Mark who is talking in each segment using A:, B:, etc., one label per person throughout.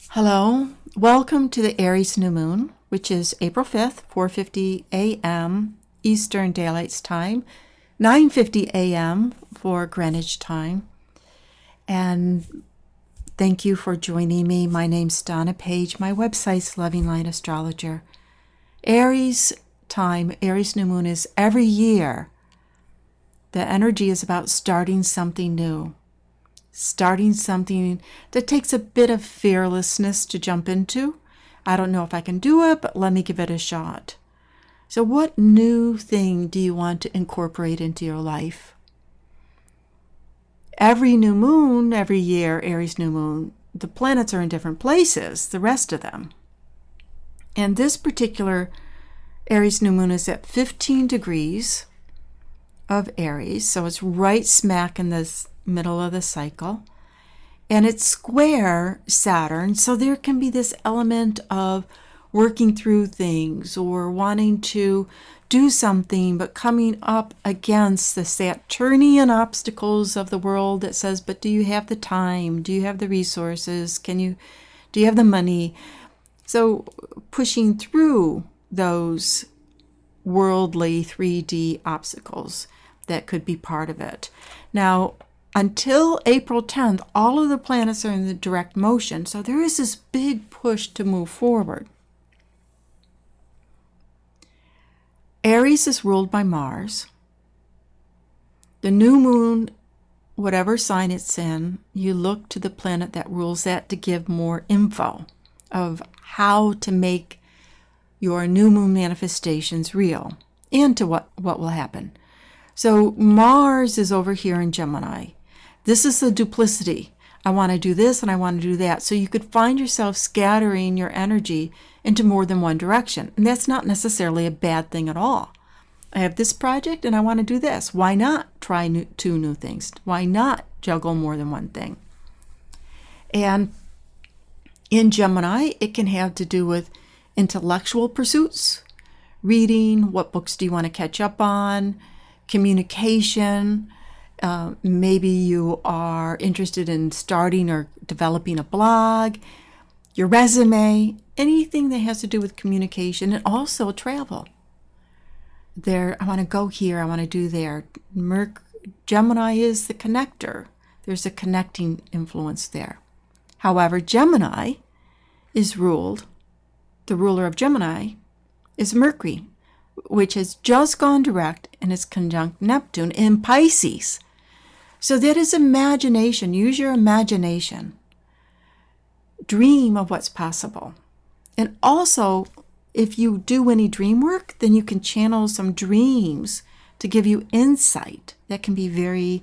A: Hello, welcome to the Aries new moon, which is April 5th, 4:50 a.m. Eastern Daylight Time, 9:50 a.m. for Greenwich Time. And thank you for joining me. My name's Donna Page. My website's Loving Light Astrologer. Aries time, Aries new moon is every year. The energy is about starting something new. Starting something that takes a bit of fearlessness to jump into. I don't know if I can do it, but let me give it a shot. So what new thing do you want to incorporate into your life? Every new moon, every year, Aries new moon, the planets are in different places, the rest of them. And this particular Aries new moon is at 15 degrees of Aries, so it's right smack in this middle of the cycle, and it's square Saturn, so there can be this element of working through things or wanting to do something but coming up against the Saturnian obstacles of the world that says, but do you have the time, do you have the resources, do you have the money? So pushing through those worldly 3D obstacles that could be part of it. Now, until April 10th, all of the planets are in the direct motion, so there is this big push to move forward. Aries is ruled by Mars. The new moon, whatever sign it's in, you look to the planet that rules that to give more info of how to make your new moon manifestations real and to what will happen. So Mars is over here in Gemini. This is the duplicity. I want to do this and I want to do that. So you could find yourself scattering your energy into more than one direction. And that's not necessarily a bad thing at all. I have this project and I want to do this. Why not try two new things? Why not juggle more than one thing? And in Gemini, it can have to do with intellectual pursuits, reading, what books do you want to catch up on, communication. Maybe you are interested in starting or developing a blog, your resume, anything that has to do with communication, and also travel. I want to go here, I want to do there. Gemini is the connector. There's a connecting influence there. However, Gemini is ruled, the ruler of Gemini is Mercury, which has just gone direct and is conjunct Neptune in Pisces. So that is imagination. Use your imagination. Dream of what's possible. And also, if you do any dream work, then you can channel some dreams to give you insight. That can be very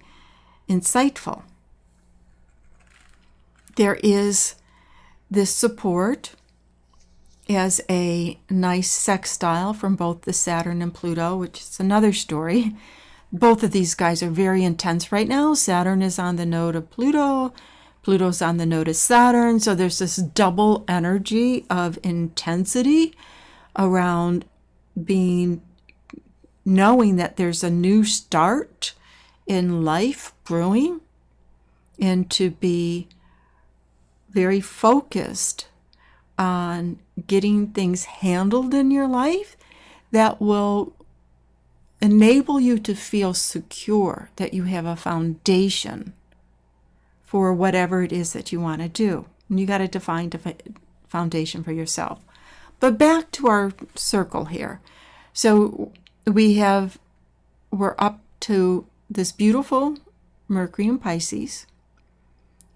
A: insightful. There is this support as a nice sextile from both the Saturn and Pluto, which is another story. Both of these guys are very intense right now. Saturn is on the node of Pluto. Pluto's on the node of Saturn. So there's this double energy of intensity around knowing that there's a new start in life brewing, and to be very focused on getting things handled in your life that will enable you to feel secure, that you have a foundation for whatever it is that you want to do. And you got to define the foundation for yourself. But back to our circle here. So we're up to this beautiful Mercury in Pisces.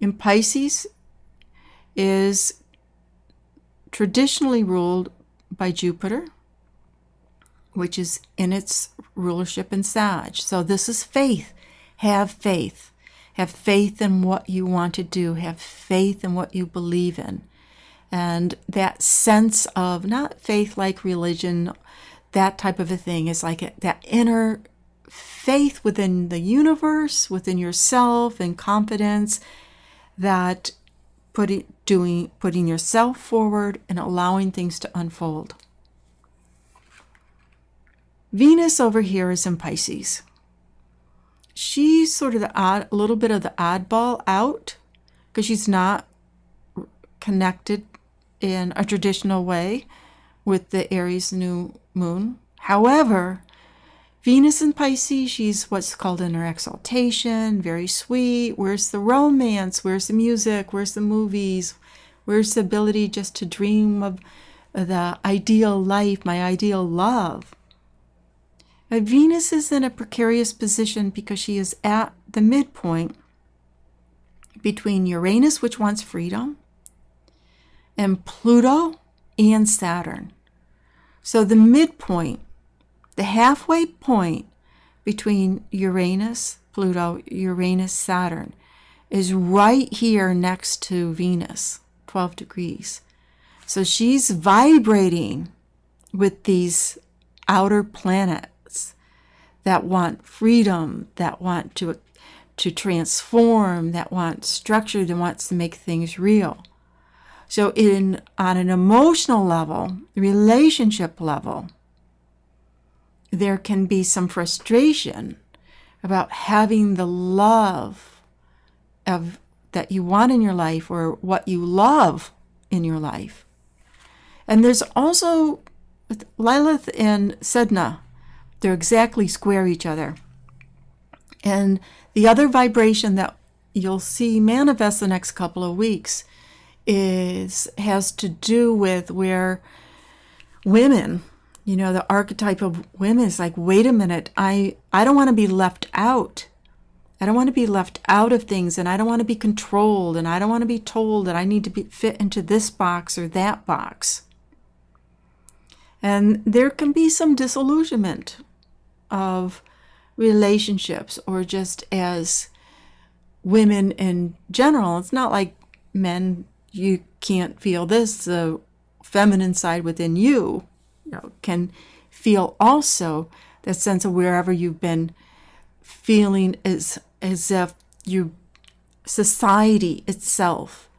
A: And Pisces is traditionally ruled by Jupiter, which is in its rulership in Sag. So this is faith. Have faith. Have faith in what you want to do. Have faith in what you believe in. And that sense of, not faith like religion, that type of a thing, is like that inner faith within the universe, within yourself, and confidence that putting yourself forward and allowing things to unfold. Venus over here is in Pisces. She's sort of a little bit of the oddball out, because she's not connected in a traditional way with the Aries new moon. However, Venus in Pisces, she's what's called in her exaltation, very sweet. Where's the romance? Where's the music? Where's the movies? Where's the ability just to dream of the ideal life, my ideal love? But Venus is in a precarious position because she is at the midpoint between Uranus, which wants freedom, and Pluto and Saturn. So the midpoint, the halfway point between Uranus, Pluto, Uranus, Saturn is right here next to Venus, 12 degrees. So she's vibrating with these outer planets that want freedom, that want to transform, that want structure, that wants to make things real. So on an emotional level, relationship level, there can be some frustration about having the love that you want in your life or what you love in your life. And there's also Lilith and Sedna. They're exactly square each other. And the other vibration that you'll see manifest the next couple of weeks has to do with where women, the archetype of women is like, wait a minute, I don't want to be left out. I don't want to be left out of things, and I don't want to be controlled, and I don't want to be told that I need to fit into this box or that box. And there can be some disillusionment of relationships, or just as women in general. It's not like men, you can't feel this. The feminine side within you, can feel also that sense of wherever you've been feeling as if society itself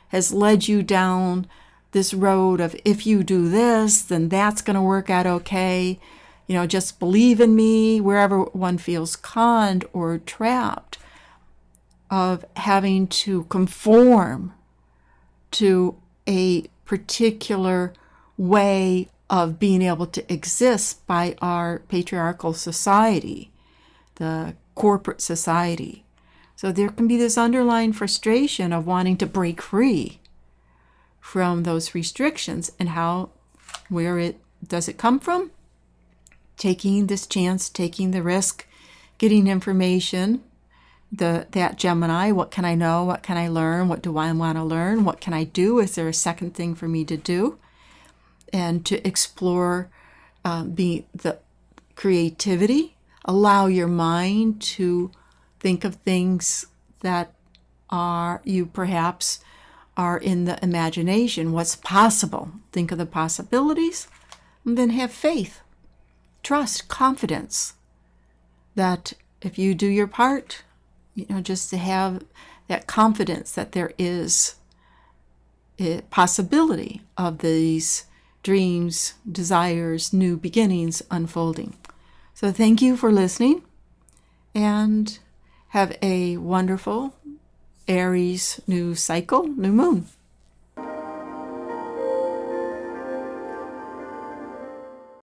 A: has led you down this road of, if you do this, then that's going to work out okay. Just believe in me, wherever one feels conned or trapped of having to conform to a particular way of being able to exist by our patriarchal society, the corporate society. So there can be this underlying frustration of wanting to break free from those restrictions. And where does it come from? Taking this chance, taking the risk, getting information, that Gemini, what can I know? What can I learn? What do I want to learn? What can I do? Is there a second thing for me to do? And to explore the creativity, allow your mind to think of things that you perhaps are in the imagination, what's possible. Think of the possibilities, and then have faith, trust, confidence that if you do your part, just to have that confidence that there is a possibility of these dreams, desires, new beginnings unfolding. So thank you for listening, and have a wonderful Aries new cycle, new moon.